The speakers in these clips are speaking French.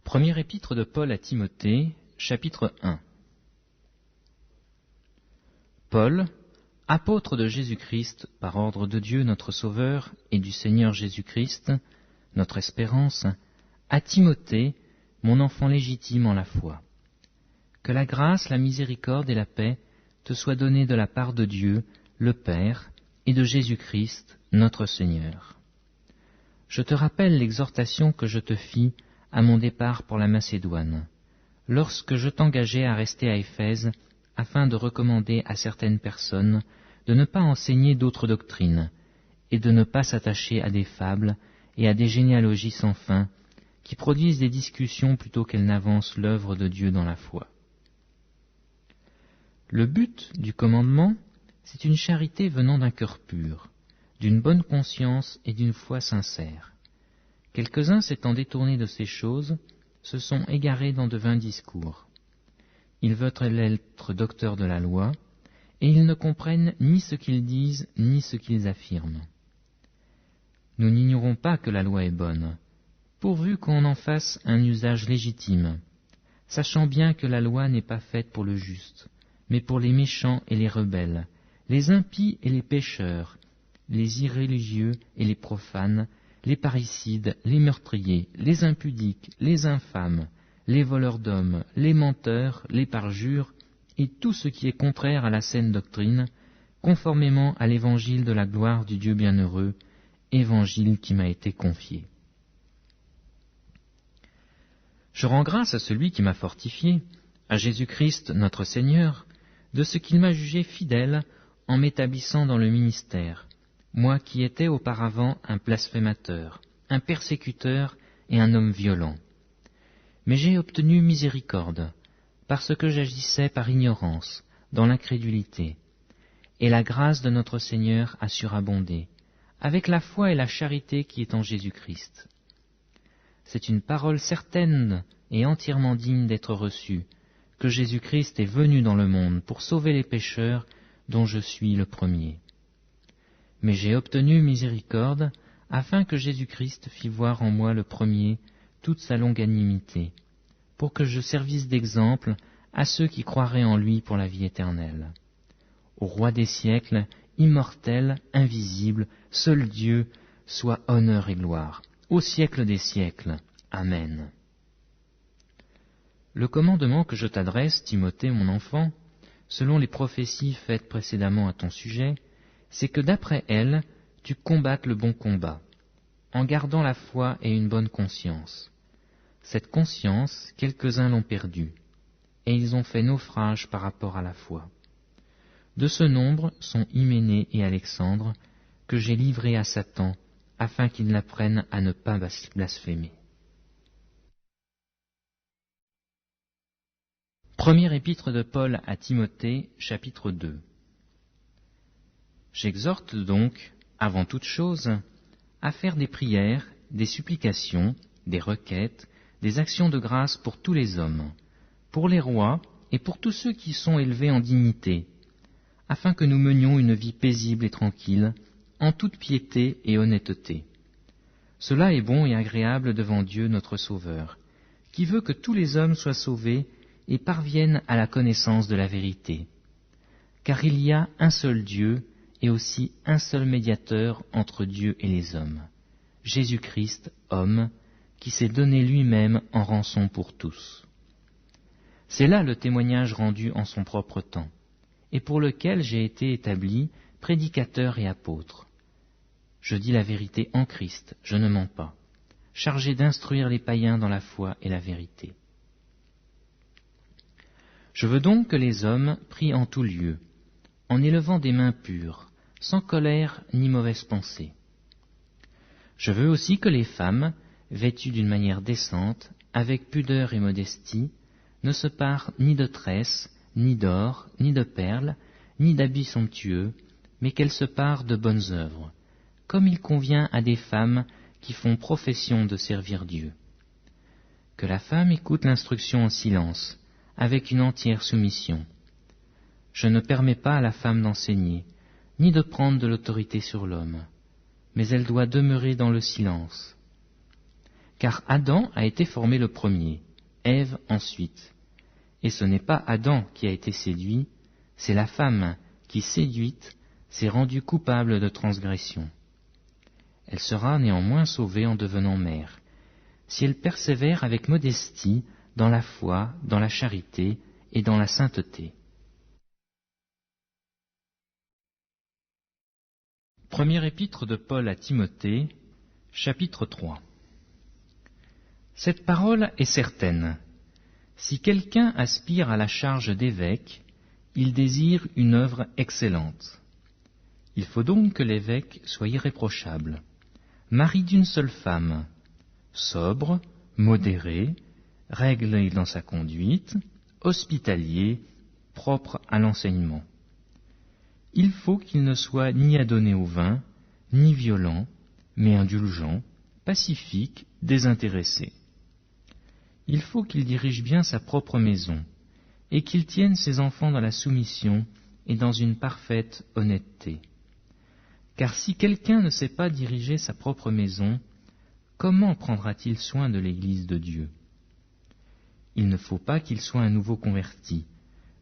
Première épître de Paul à Timothée, chapitre 1. Paul, apôtre de Jésus-Christ, par ordre de Dieu notre Sauveur et du Seigneur Jésus-Christ, notre espérance, à Timothée, mon enfant légitime en la foi. Que la grâce, la miséricorde et la paix te soient données de la part de Dieu, le Père, et de Jésus-Christ, notre Seigneur. Je te rappelle l'exhortation que je te fis à mon départ pour la Macédoine, lorsque je t'engageai à rester à Éphèse, afin de recommander à certaines personnes de ne pas enseigner d'autres doctrines, et de ne pas s'attacher à des fables et à des généalogies sans fin, qui produisent des discussions plutôt qu'elles n'avancent l'œuvre de Dieu dans la foi. Le but du commandement, c'est une charité venant d'un cœur pur, d'une bonne conscience et d'une foi sincère. Quelques-uns s'étant détournés de ces choses, se sont égarés dans de vains discours. Ils veulent être docteurs de la loi, et ils ne comprennent ni ce qu'ils disent, ni ce qu'ils affirment. Nous n'ignorons pas que la loi est bonne, pourvu qu'on en fasse un usage légitime, sachant bien que la loi n'est pas faite pour le juste, mais pour les méchants et les rebelles, les impies et les pécheurs, les irréligieux et les profanes, les parricides, les meurtriers, les impudiques, les infâmes, les voleurs d'hommes, les menteurs, les parjures, et tout ce qui est contraire à la saine doctrine, conformément à l'évangile de la gloire du Dieu bienheureux, évangile qui m'a été confié. Je rends grâce à celui qui m'a fortifié, à Jésus-Christ notre Seigneur, de ce qu'il m'a jugé fidèle en m'établissant dans le ministère, moi qui étais auparavant un blasphémateur, un persécuteur et un homme violent. Mais j'ai obtenu miséricorde, parce que j'agissais par ignorance, dans l'incrédulité, et la grâce de notre Seigneur a surabondé, avec la foi et la charité qui est en Jésus-Christ. C'est une parole certaine et entièrement digne d'être reçue, que Jésus-Christ est venu dans le monde pour sauver les pécheurs, dont je suis le premier. Mais j'ai obtenu miséricorde, afin que Jésus-Christ fît voir en moi le premier toute sa longanimité, pour que je servisse d'exemple à ceux qui croiraient en lui pour la vie éternelle. Au Roi des siècles, immortel, invisible, seul Dieu, soit honneur et gloire, au siècle des siècles. Amen. Le commandement que je t'adresse, Timothée, mon enfant, selon les prophéties faites précédemment à ton sujet, c'est que d'après elles, tu combattes le bon combat, en gardant la foi et une bonne conscience. Cette conscience, quelques-uns l'ont perdue, et ils ont fait naufrage par rapport à la foi. De ce nombre sont Hyménée et Alexandre, que j'ai livrés à Satan, afin qu'ils apprennent à ne pas blasphémer. Première épître de Paul à Timothée, chapitre 2. J'exhorte donc, avant toute chose, à faire des prières, des supplications, des requêtes, des actions de grâce pour tous les hommes, pour les rois et pour tous ceux qui sont élevés en dignité, afin que nous menions une vie paisible et tranquille, en toute piété et honnêteté. Cela est bon et agréable devant Dieu notre Sauveur, qui veut que tous les hommes soient sauvés et parviennent à la connaissance de la vérité. Car il y a un seul Dieu, et aussi un seul médiateur entre Dieu et les hommes, Jésus-Christ, homme, qui s'est donné lui-même en rançon pour tous. C'est là le témoignage rendu en son propre temps, et pour lequel j'ai été établi prédicateur et apôtre. Je dis la vérité en Christ, je ne mens pas, chargé d'instruire les païens dans la foi et la vérité. Je veux donc que les hommes prient en tout lieu, en élevant des mains pures, sans colère ni mauvaise pensée. Je veux aussi que les femmes, vêtues d'une manière décente, avec pudeur et modestie, ne se parent ni de tresses, ni d'or, ni de perles, ni d'habits somptueux, mais qu'elles se parent de bonnes œuvres, comme il convient à des femmes qui font profession de servir Dieu. Que la femme écoute l'instruction en silence, avec une entière soumission. Je ne permets pas à la femme d'enseigner, ni de prendre de l'autorité sur l'homme, mais elle doit demeurer dans le silence. Car Adam a été formé le premier, Ève ensuite. Et ce n'est pas Adam qui a été séduit, c'est la femme qui, séduite, s'est rendue coupable de transgression. Elle sera néanmoins sauvée en devenant mère, si elle persévère avec modestie dans la foi, dans la charité et dans la sainteté. Première épître de Paul à Timothée, chapitre 3. Cette parole est certaine. Si quelqu'un aspire à la charge d'évêque, il désire une œuvre excellente. Il faut donc que l'évêque soit irréprochable, mari d'une seule femme, sobre, modéré, réglé dans sa conduite, hospitalier, propre à l'enseignement. Il faut qu'il ne soit ni adonné au vin, ni violent, mais indulgent, pacifique, désintéressé. Il faut qu'il dirige bien sa propre maison, et qu'il tienne ses enfants dans la soumission et dans une parfaite honnêteté. Car si quelqu'un ne sait pas diriger sa propre maison, comment prendra-t-il soin de l'Église de Dieu? Il ne faut pas qu'il soit un nouveau converti,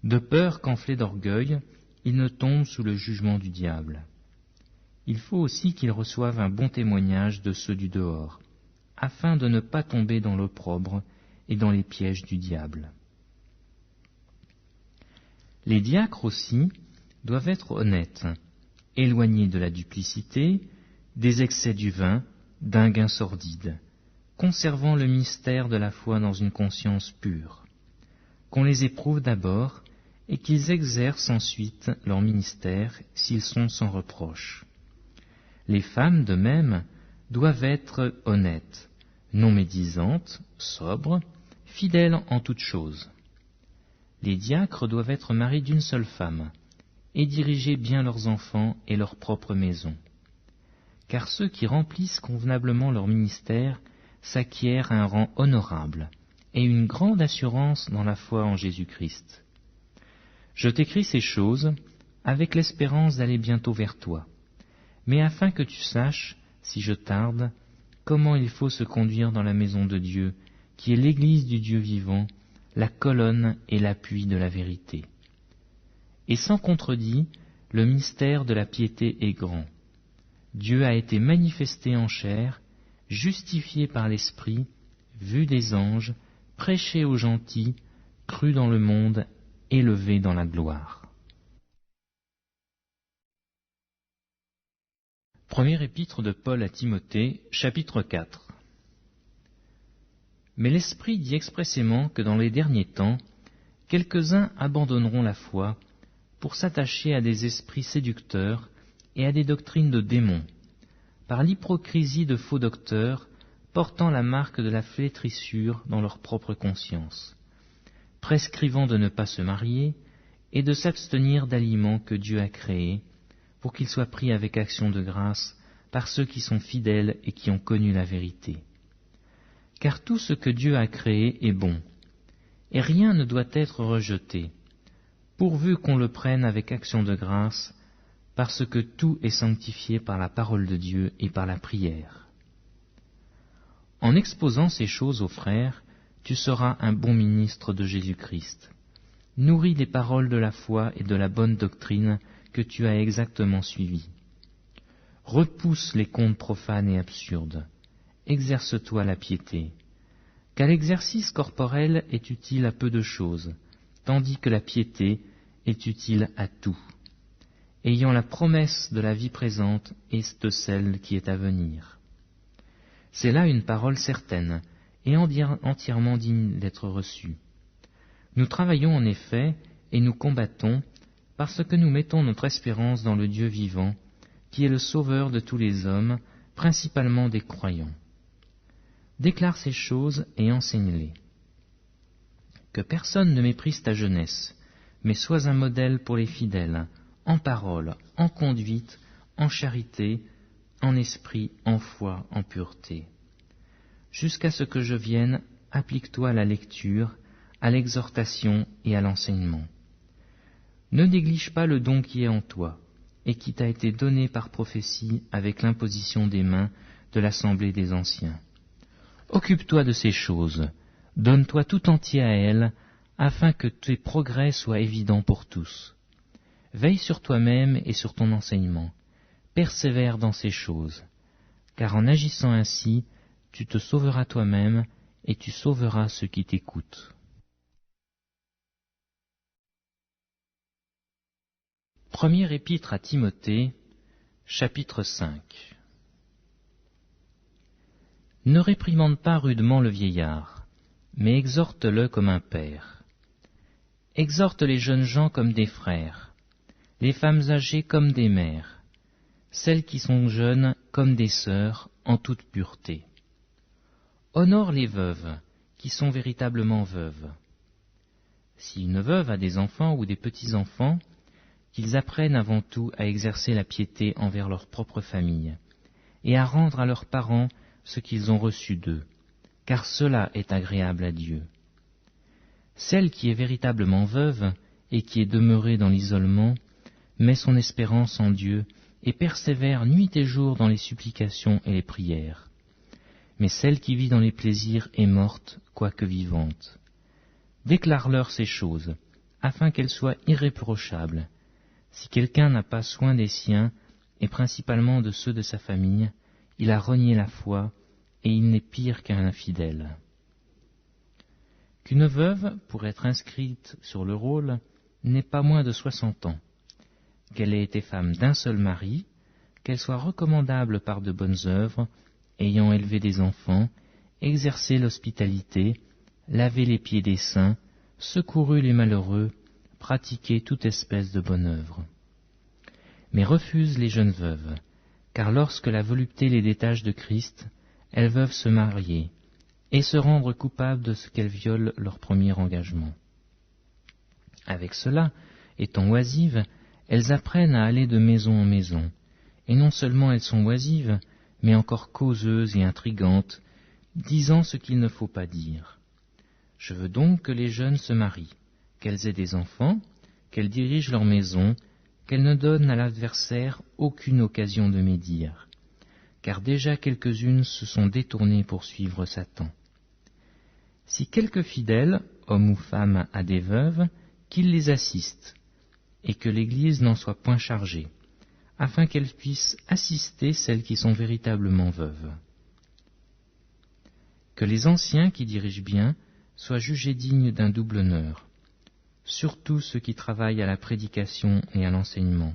de peur qu'enflé d'orgueil, il ne tombe sous le jugement du diable. Il faut aussi qu'il reçoive un bon témoignage de ceux du dehors, afin de ne pas tomber dans l'opprobre et dans les pièges du diable. Les diacres aussi doivent être honnêtes, éloignés de la duplicité, des excès du vin, d'un gain sordide, conservant le mystère de la foi dans une conscience pure, qu'on les éprouve d'abord et qu'ils exercent ensuite leur ministère s'ils sont sans reproche. Les femmes, de même, doivent être honnêtes, non médisantes, sobres, fidèles en toutes choses. Les diacres doivent être maris d'une seule femme et diriger bien leurs enfants et leur propre maison. Car ceux qui remplissent convenablement leur ministère s'acquièrent un rang honorable et une grande assurance dans la foi en Jésus-Christ. Je t'écris ces choses avec l'espérance d'aller bientôt vers toi, mais afin que tu saches, si je tarde, comment il faut se conduire dans la maison de Dieu, qui est l'Église du Dieu vivant, la colonne et l'appui de la vérité. Et sans contredit, le mystère de la piété est grand. Dieu a été manifesté en chair, justifié par l'Esprit, vu des anges, prêché aux gentils, cru dans le monde, élevé dans la gloire. Première épître de Paul à Timothée, chapitre 4. Mais l'Esprit dit expressément que dans les derniers temps, quelques-uns abandonneront la foi pour s'attacher à des esprits séducteurs et à des doctrines de démons, par l'hypocrisie de faux docteurs portant la marque de la flétrissure dans leur propre conscience, prescrivant de ne pas se marier et de s'abstenir d'aliments que Dieu a créés, pour qu'ils soient pris avec action de grâce par ceux qui sont fidèles et qui ont connu la vérité. Car tout ce que Dieu a créé est bon, et rien ne doit être rejeté, pourvu qu'on le prenne avec action de grâce, parce que tout est sanctifié par la parole de Dieu et par la prière. En exposant ces choses aux frères, tu seras un bon ministre de Jésus-Christ, nourri des paroles de la foi et de la bonne doctrine que tu as exactement suivies. Repousse les contes profanes et absurdes, exerce-toi la piété, car l'exercice corporel est utile à peu de choses, tandis que la piété est utile à tout, ayant la promesse de la vie présente et de celle qui est à venir. C'est là une parole certaine et entièrement digne d'être reçue. Nous travaillons en effet et nous combattons parce que nous mettons notre espérance dans le Dieu vivant, qui est le Sauveur de tous les hommes, principalement des croyants. Déclare ces choses et enseigne-les. Que personne ne méprise ta jeunesse, mais sois un modèle pour les fidèles, en parole, en conduite, en charité, en esprit, en foi, en pureté. Jusqu'à ce que je vienne, applique-toi à la lecture, à l'exhortation et à l'enseignement. Ne néglige pas le don qui est en toi, et qui t'a été donné par prophétie avec l'imposition des mains de l'assemblée des anciens. Occupe-toi de ces choses, donne-toi tout entier à elles, afin que tes progrès soient évidents pour tous. Veille sur toi-même et sur ton enseignement, persévère dans ces choses, car en agissant ainsi, tu te sauveras toi-même et tu sauveras ceux qui t'écoutent. Première épître à Timothée, chapitre 5. Ne réprimande pas rudement le vieillard, mais exhorte-le comme un père. Exhorte les jeunes gens comme des frères, les femmes âgées comme des mères, celles qui sont jeunes comme des sœurs en toute pureté. Honore les veuves, qui sont véritablement veuves. Si une veuve a des enfants ou des petits-enfants, qu'ils apprennent avant tout à exercer la piété envers leur propre famille, et à rendre à leurs parents ce qu'ils ont reçu d'eux, car cela est agréable à Dieu. Celle qui est véritablement veuve et qui est demeurée dans l'isolement met son espérance en Dieu et persévère nuit et jour dans les supplications et les prières. Mais celle qui vit dans les plaisirs est morte, quoique vivante. Déclare-leur ces choses, afin qu'elles soient irréprochables. Si quelqu'un n'a pas soin des siens, et principalement de ceux de sa famille, il a renié la foi, et il n'est pire qu'un infidèle. Qu'une veuve, pour être inscrite sur le rôle, n'ait pas moins de 60 ans, qu'elle ait été femme d'un seul mari, qu'elle soit recommandable par de bonnes œuvres, ayant élevé des enfants, exercé l'hospitalité, lavé les pieds des saints, secouru les malheureux, pratiqué toute espèce de bonne œuvre. Mais refuse les jeunes veuves, car lorsque la volupté les détache de Christ, elles peuvent se marier et se rendre coupables de ce qu'elles violent leur premier engagement. Avec cela, étant oisives, elles apprennent à aller de maison en maison, et non seulement elles sont oisives, mais encore causeuses et intrigantes, disant ce qu'il ne faut pas dire. Je veux donc que les jeunes se marient, qu'elles aient des enfants, qu'elles dirigent leur maison, qu'elles ne donnent à l'adversaire aucune occasion de médire, car déjà quelques-unes se sont détournées pour suivre Satan. Si quelque fidèle, homme ou femme, a des veuves, qu'il les assiste, et que l'Église n'en soit point chargée, afin qu'elle puisse assister celles qui sont véritablement veuves. Que les anciens qui dirigent bien soient jugés dignes d'un double honneur, surtout ceux qui travaillent à la prédication et à l'enseignement.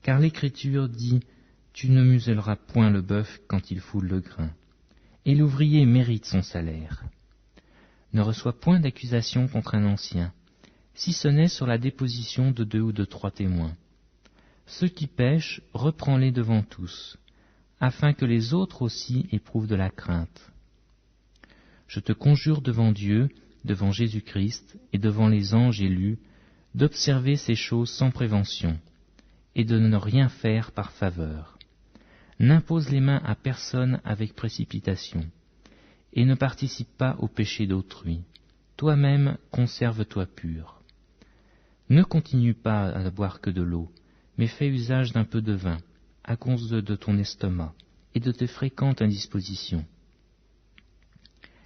Car l'Écriture dit « Tu ne muselleras point le bœuf quand il foule le grain », et l'ouvrier mérite son salaire. Ne reçois point d'accusation contre un ancien, si ce n'est sur la déposition de 2 ou de 3 témoins. Ceux qui pêchent, reprends-les devant tous, afin que les autres aussi éprouvent de la crainte. Je te conjure devant Dieu, devant Jésus-Christ et devant les anges élus, d'observer ces choses sans prévention, et de ne rien faire par faveur. N'impose les mains à personne avec précipitation, et ne participe pas au péché d'autrui. Toi-même, conserve-toi pur. Ne continue pas à boire que de l'eau, mais fais usage d'un peu de vin, à cause de ton estomac et de tes fréquentes indispositions.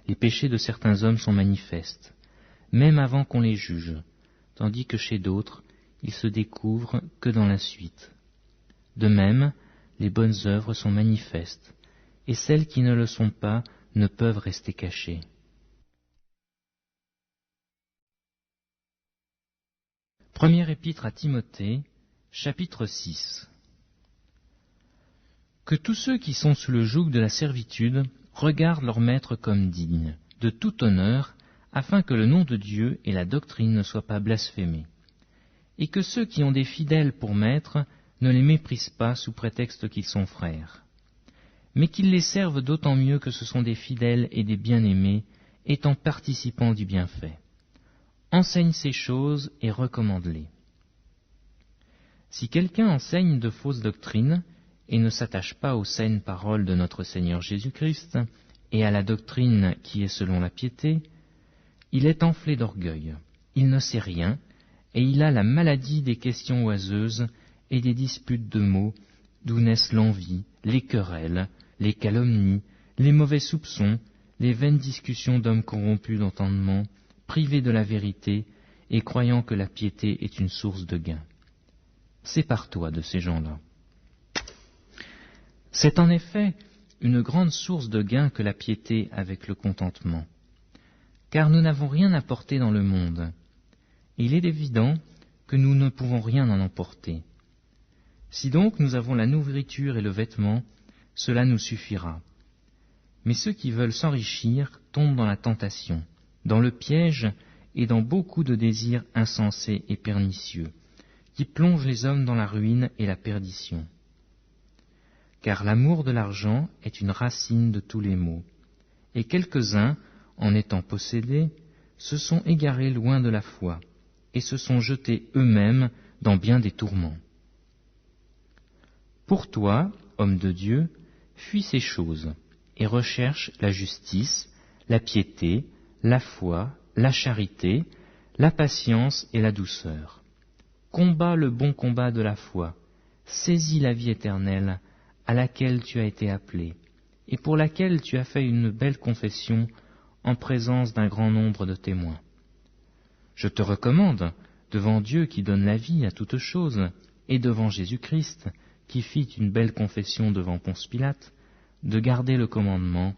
Les péchés de certains hommes sont manifestes, même avant qu'on les juge, tandis que chez d'autres, ils se découvrent que dans la suite. De même, les bonnes œuvres sont manifestes, et celles qui ne le sont pas ne peuvent rester cachées. Première épître à Timothée, chapitre 6. Que tous ceux qui sont sous le joug de la servitude regardent leur maître comme digne, de tout honneur, afin que le nom de Dieu et la doctrine ne soient pas blasphémés. Et que ceux qui ont des fidèles pour maîtres ne les méprisent pas sous prétexte qu'ils sont frères, mais qu'ils les servent d'autant mieux que ce sont des fidèles et des bien-aimés, étant participants du bienfait. Enseigne ces choses et recommande-les. Si quelqu'un enseigne de fausses doctrines et ne s'attache pas aux saines paroles de notre Seigneur Jésus-Christ et à la doctrine qui est selon la piété, il est enflé d'orgueil, il ne sait rien, et il a la maladie des questions oiseuses et des disputes de mots, d'où naissent l'envie, les querelles, les calomnies, les mauvais soupçons, les vaines discussions d'hommes corrompus d'entendement, privés de la vérité et croyant que la piété est une source de gain. Sépare-toi de ces gens-là. C'est en effet une grande source de gain que la piété avec le contentement, car nous n'avons rien apporté dans le monde. Il est évident que nous ne pouvons rien en emporter. Si donc nous avons la nourriture et le vêtement, cela nous suffira. Mais ceux qui veulent s'enrichir tombent dans la tentation, dans le piège et dans beaucoup de désirs insensés et pernicieux, qui plongent les hommes dans la ruine et la perdition. Car l'amour de l'argent est une racine de tous les maux, et quelques-uns, en étant possédés, se sont égarés loin de la foi, et se sont jetés eux-mêmes dans bien des tourments. Pour toi, homme de Dieu, fuis ces choses, et recherche la justice, la piété, la foi, la charité, la patience et la douceur. Combat le bon combat de la foi, saisis la vie éternelle, à laquelle tu as été appelé, et pour laquelle tu as fait une belle confession en présence d'un grand nombre de témoins. Je te recommande, devant Dieu qui donne la vie à toutes choses, et devant Jésus-Christ, qui fit une belle confession devant Ponce Pilate, de garder le commandement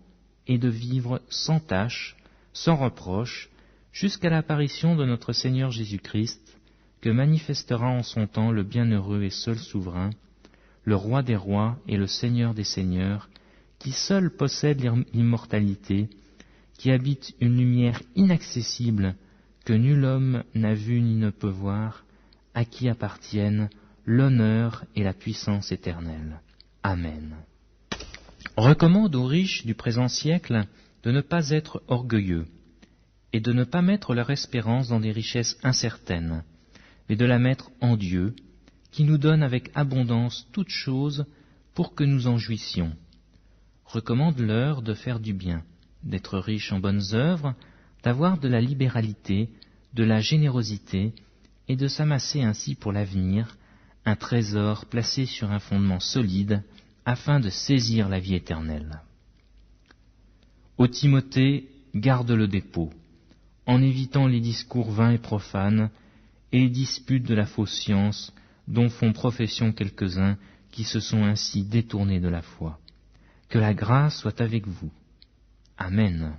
et de vivre sans tache, sans reproche, jusqu'à l'apparition de notre Seigneur Jésus-Christ, que manifestera en son temps le bienheureux et seul souverain, le roi des rois et le Seigneur des seigneurs, qui seul possède l'immortalité, qui habite une lumière inaccessible que nul homme n'a vue ni ne peut voir, à qui appartiennent l'honneur et la puissance éternelle. Amen. Recommande aux riches du présent siècle de ne pas être orgueilleux et de ne pas mettre leur espérance dans des richesses incertaines, mais de la mettre en Dieu, qui nous donne avec abondance toutes choses pour que nous en jouissions. Recommande-leur de faire du bien, d'être riches en bonnes œuvres, d'avoir de la libéralité, de la générosité, et de s'amasser ainsi pour l'avenir un trésor placé sur un fondement solide, afin de saisir la vie éternelle. Ô Timothée, garde le dépôt, en évitant les discours vains et profanes, et les disputes de la fausse science, dont font profession quelques-uns qui se sont ainsi détournés de la foi. Que la grâce soit avec vous. Amen.